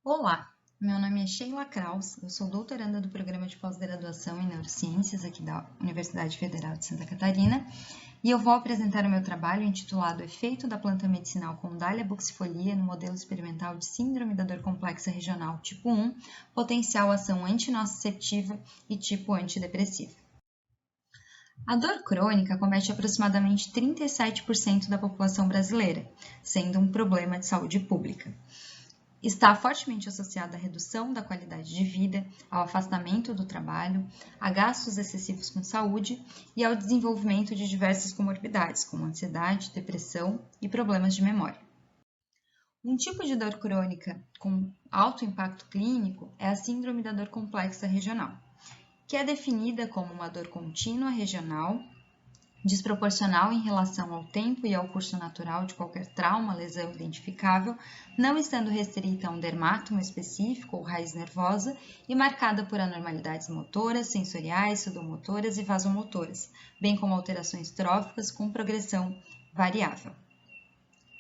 Olá, meu nome é Sheila Kraus, eu sou doutoranda do Programa de Pós-Graduação em Neurociências aqui da Universidade Federal de Santa Catarina e eu vou apresentar o meu trabalho intitulado Efeito da planta medicinal Condalia buxifolia no modelo experimental de síndrome da dor complexa regional tipo 1, potencial ação antinociceptiva e tipo antidepressiva. A dor crônica comete aproximadamente 37% da população brasileira, sendo um problema de saúde pública. Está fortemente associada à redução da qualidade de vida, ao afastamento do trabalho, a gastos excessivos com saúde e ao desenvolvimento de diversas comorbidades, como ansiedade, depressão e problemas de memória. Um tipo de dor crônica com alto impacto clínico é a síndrome da dor complexa regional, que é definida como uma dor contínua regional desproporcional em relação ao tempo e ao curso natural de qualquer trauma, lesão identificável, não estando restrita a um dermátomo específico ou raiz nervosa e marcada por anormalidades motoras, sensoriais, sudomotoras e vasomotoras, bem como alterações tróficas com progressão variável.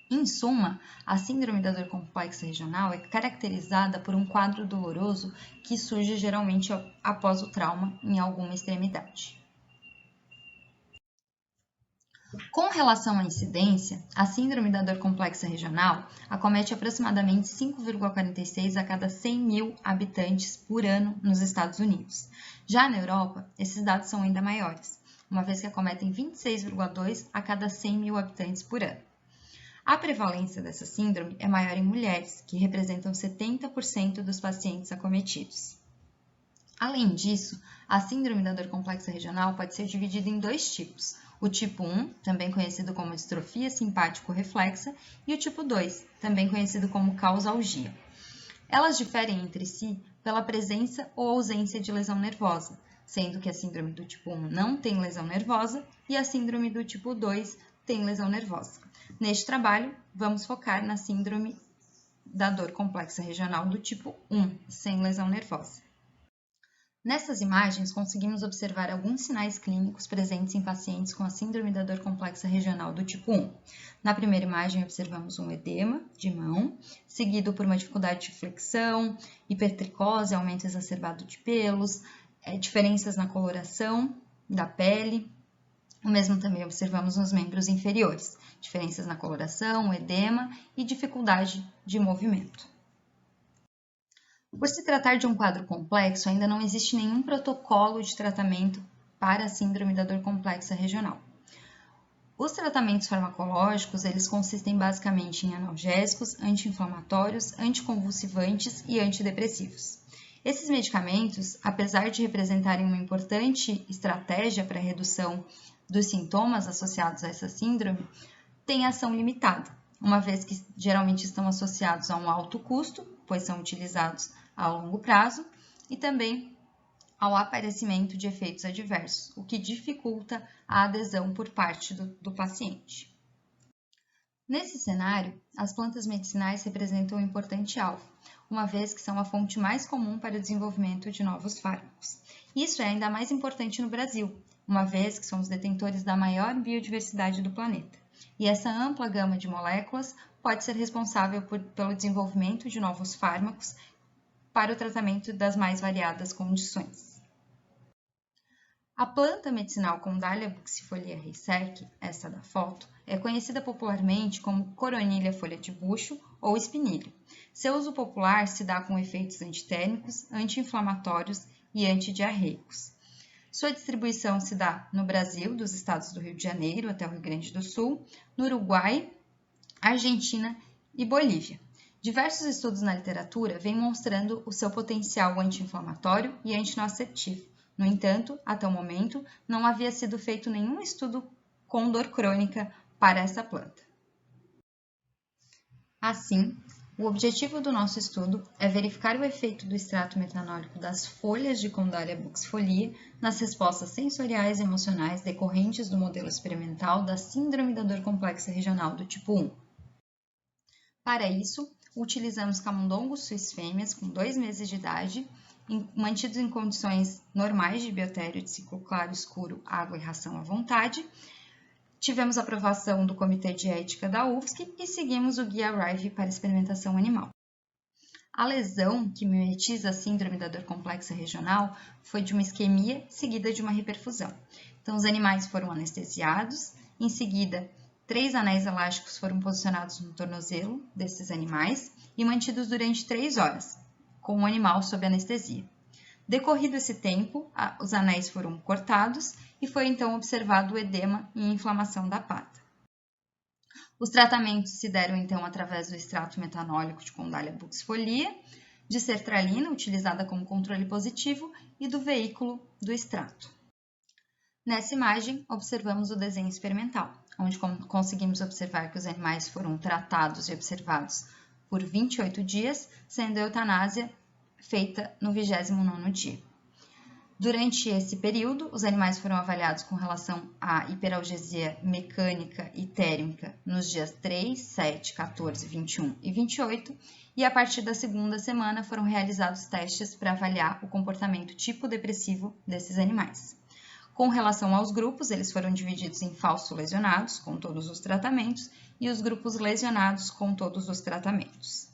Em suma, a síndrome da dor complexa regional é caracterizada por um quadro doloroso que surge geralmente após o trauma em alguma extremidade. Com relação à incidência, a síndrome da dor complexa regional acomete aproximadamente 5,46 a cada 100 mil habitantes por ano nos Estados Unidos. Já na Europa, esses dados são ainda maiores, uma vez que acometem 26,2 a cada 100 mil habitantes por ano. A prevalência dessa síndrome é maior em mulheres, que representam 70% dos pacientes acometidos. Além disso, a síndrome da dor complexa regional pode ser dividida em dois tipos: o tipo 1, também conhecido como distrofia simpático-reflexa, e o tipo 2, também conhecido como causalgia. Elas diferem entre si pela presença ou ausência de lesão nervosa, sendo que a síndrome do tipo 1 não tem lesão nervosa e a síndrome do tipo 2 tem lesão nervosa. Neste trabalho, vamos focar na síndrome da dor complexa regional do tipo 1, sem lesão nervosa. Nessas imagens, conseguimos observar alguns sinais clínicos presentes em pacientes com a síndrome da dor complexa regional do tipo 1. Na primeira imagem, observamos um edema de mão, seguido por uma dificuldade de flexão, hipertricose, aumento exacerbado de pelos, diferenças na coloração da pele. O mesmo também observamos nos membros inferiores, diferenças na coloração, edema e dificuldade de movimento. Por se tratar de um quadro complexo, ainda não existe nenhum protocolo de tratamento para a síndrome da dor complexa regional. Os tratamentos farmacológicos, eles consistem basicamente em analgésicos, anti-inflamatórios, anticonvulsivantes e antidepressivos. Esses medicamentos, apesar de representarem uma importante estratégia para a redução dos sintomas associados a essa síndrome, têm ação limitada, uma vez que geralmente estão associados a um alto custo, pois são utilizados a longo prazo, e também ao aparecimento de efeitos adversos, o que dificulta a adesão por parte do paciente. Nesse cenário, as plantas medicinais representam um importante alvo, uma vez que são a fonte mais comum para o desenvolvimento de novos fármacos. Isso é ainda mais importante no Brasil, uma vez que somos detentores da maior biodiversidade do planeta. E essa ampla gama de moléculas pode ser responsável pelo desenvolvimento de novos fármacos para o tratamento das mais variadas condições. A planta medicinal Condalia buxifolia reisseck, essa da foto, é conhecida popularmente como coronilha folha de bucho ou espinilho. Seu uso popular se dá com efeitos antitérmicos, anti-inflamatórios e antidiarreicos. Sua distribuição se dá no Brasil, dos estados do Rio de Janeiro até o Rio Grande do Sul, no Uruguai, Argentina e Bolívia. Diversos estudos na literatura vêm mostrando o seu potencial anti-inflamatório e antinociceptivo. No entanto, até o momento, não havia sido feito nenhum estudo com dor crônica para essa planta. Assim, o objetivo do nosso estudo é verificar o efeito do extrato metanólico das folhas de Condalia buxifolia nas respostas sensoriais e emocionais decorrentes do modelo experimental da síndrome da dor complexa regional do tipo 1. Para isso, utilizamos camundongos suíços fêmeas com 2 meses de idade, mantidos em condições normais de biotério de ciclo claro, escuro, água e ração à vontade. Tivemos aprovação do Comitê de Ética da UFSC e seguimos o Guia Arrive para experimentação animal. A lesão que mimetiza a síndrome da dor complexa regional foi de uma isquemia seguida de uma reperfusão. Então, os animais foram anestesiados, em seguida, 3 anéis elásticos foram posicionados no tornozelo desses animais e mantidos durante 3 horas, com o animal sob anestesia. Decorrido esse tempo, os anéis foram cortados e foi então observado o edema e inflamação da pata. Os tratamentos se deram então através do extrato metanólico de Condalia buxifolia, de sertralina, utilizada como controle positivo, e do veículo do extrato. Nessa imagem, observamos o desenho experimental, onde conseguimos observar que os animais foram tratados e observados por 28 dias, sendo a eutanásia feita no 29º dia. Durante esse período, os animais foram avaliados com relação à hiperalgesia mecânica e térmica nos dias 3, 7, 14, 21 e 28, e a partir da segunda semana foram realizados testes para avaliar o comportamento tipo depressivo desses animais. Com relação aos grupos, eles foram divididos em falso lesionados, com todos os tratamentos, e os grupos lesionados, com todos os tratamentos.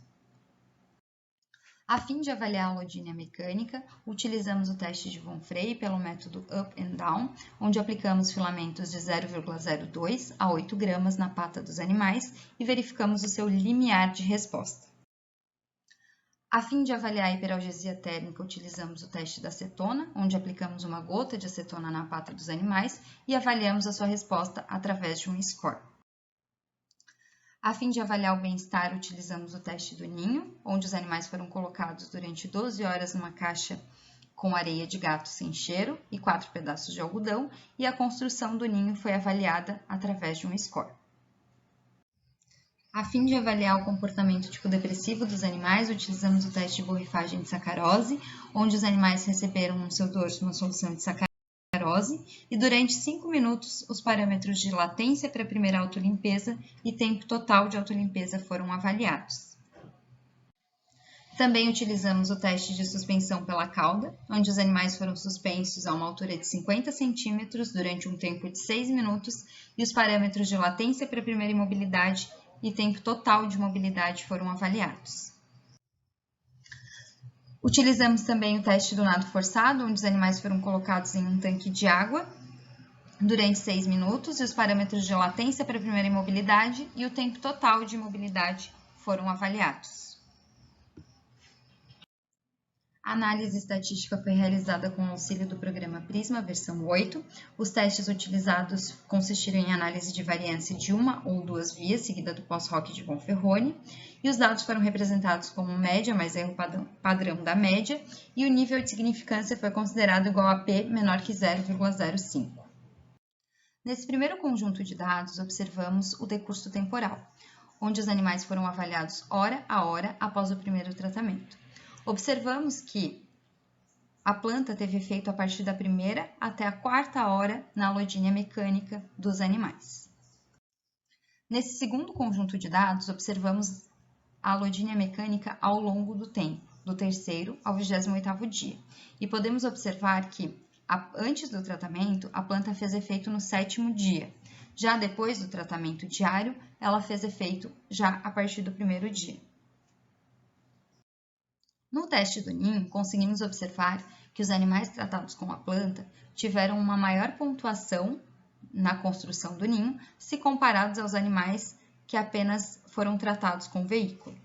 A fim de avaliar a alodínia mecânica, utilizamos o teste de Von Frey pelo método Up and Down, onde aplicamos filamentos de 0,02 a 8 gramas na pata dos animais e verificamos o seu limiar de resposta. A fim de avaliar a hiperalgesia térmica, utilizamos o teste da acetona, onde aplicamos uma gota de acetona na pata dos animais e avaliamos a sua resposta através de um score. A fim de avaliar o bem-estar, utilizamos o teste do ninho, onde os animais foram colocados durante 12 horas numa caixa com areia de gato sem cheiro e 4 pedaços de algodão, e a construção do ninho foi avaliada através de um score. A fim de avaliar o comportamento tipo depressivo dos animais, utilizamos o teste de borrifagem de sacarose, onde os animais receberam no seu dorso uma solução de sacarose, e durante 5 minutos os parâmetros de latência para a primeira autolimpeza e tempo total de autolimpeza foram avaliados. Também utilizamos o teste de suspensão pela cauda, onde os animais foram suspensos a uma altura de 50 centímetros durante um tempo de 6 minutos e os parâmetros de latência para a primeira imobilidade e tempo total de mobilidade foram avaliados. Utilizamos também o teste do nado forçado, onde os animais foram colocados em um tanque de água durante 6 minutos e os parâmetros de latência para a primeira imobilidade e o tempo total de imobilidade foram avaliados. A análise estatística foi realizada com o auxílio do programa Prisma, versão 8. Os testes utilizados consistiram em análise de variância de uma ou duas vias, seguida do pós-hoc de Bonferroni, e os dados foram representados como média mais erro padrão da média, e o nível de significância foi considerado igual a P menor que 0,05. Nesse primeiro conjunto de dados, observamos o decurso temporal, onde os animais foram avaliados hora a hora após o primeiro tratamento. Observamos que a planta teve efeito a partir da primeira até a 4ª hora na alodínia mecânica dos animais. Nesse segundo conjunto de dados, observamos a alodínia mecânica ao longo do tempo, do 3º ao 28º dia, e podemos observar que, antes do tratamento, a planta fez efeito no 7º dia. Já depois do tratamento diário, ela fez efeito já a partir do 1º dia. No teste do ninho, conseguimos observar que os animais tratados com a planta tiveram uma maior pontuação na construção do ninho se comparados aos animais que apenas foram tratados com o veículo.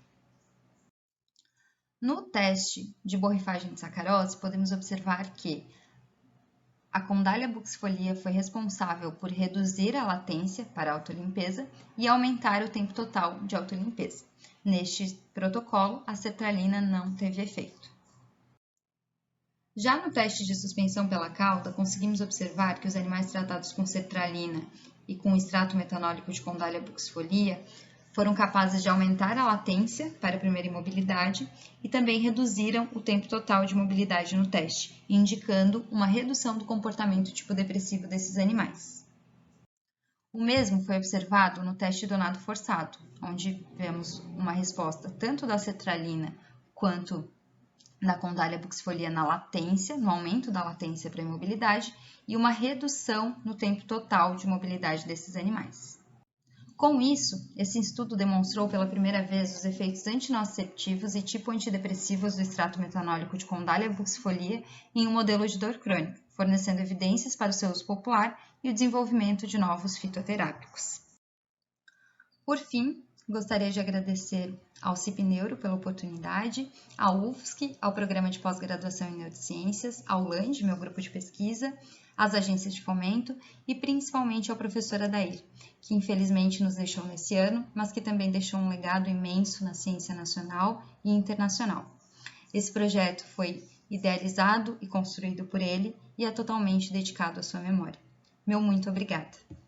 No teste de borrifagem de sacarose, podemos observar que a Condalia buxifolia foi responsável por reduzir a latência para a autolimpeza e aumentar o tempo total de autolimpeza. Neste protocolo, a sertralina não teve efeito. Já no teste de suspensão pela cauda, conseguimos observar que os animais tratados com sertralina e com extrato metanólico de Condalia buxifolia foram capazes de aumentar a latência para a primeira imobilidade e também reduziram o tempo total de mobilidade no teste, indicando uma redução do comportamento tipo depressivo desses animais. O mesmo foi observado no teste do nado forçado, onde vemos uma resposta tanto da sertralina quanto da Condalia buxifolia na latência, no aumento da latência para a imobilidade, e uma redução no tempo total de mobilidade desses animais. Com isso, esse estudo demonstrou pela primeira vez os efeitos antinociceptivos e tipo antidepressivos do extrato metanólico de Condália buxifolia em um modelo de dor crônica, fornecendo evidências para o seu uso popular e o desenvolvimento de novos fitoterápicos. Por fim, gostaria de agradecer ao CIP Neuro pela oportunidade, ao UFSC, ao Programa de Pós-Graduação em Neurociências, ao LAND, meu grupo de pesquisa, às agências de fomento e principalmente ao professor Adair, que infelizmente nos deixou nesse ano, mas que também deixou um legado imenso na ciência nacional e internacional. Esse projeto foi idealizado e construído por ele e é totalmente dedicado à sua memória. Meu muito obrigada!